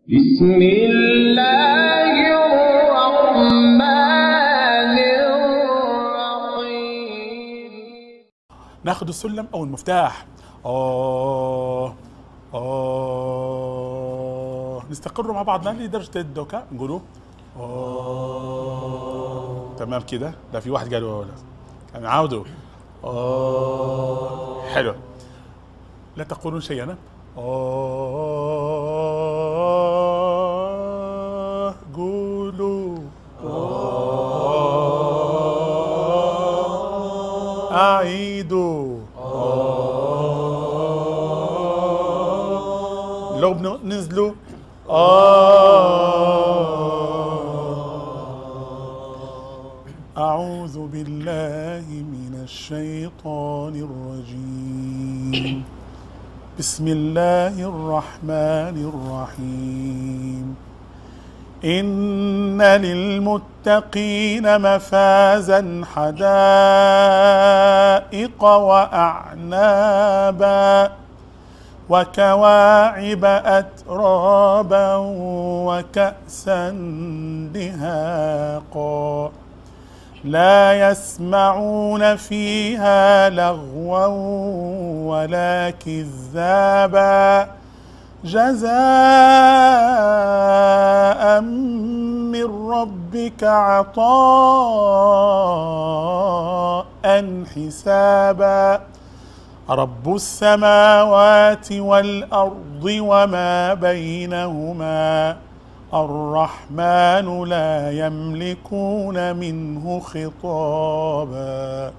بسم الله الرحمن الرحيم. ناخد السلم او المفتاح. نستقر مع بعض لدرجة الدوكا نقوله تمام كده. لا في واحد قال ولا نعاوده. حلو. لا تقولون شيئا. قولوا أعيدوا. لو ننزلوا أعوذ بالله من الشيطان الرجيم. بسم الله الرحمن الرحيم. إن للمتقين مفازا حدائق وأعنابا وكواعب أترابا وكأسا دهاقا لا يسمعون فيها لغوا ولا كذابا جزاء من ربك عطاء حسابا. رب السماوات والأرض وما بينهما الرحمن لا يملكون منه خطابا.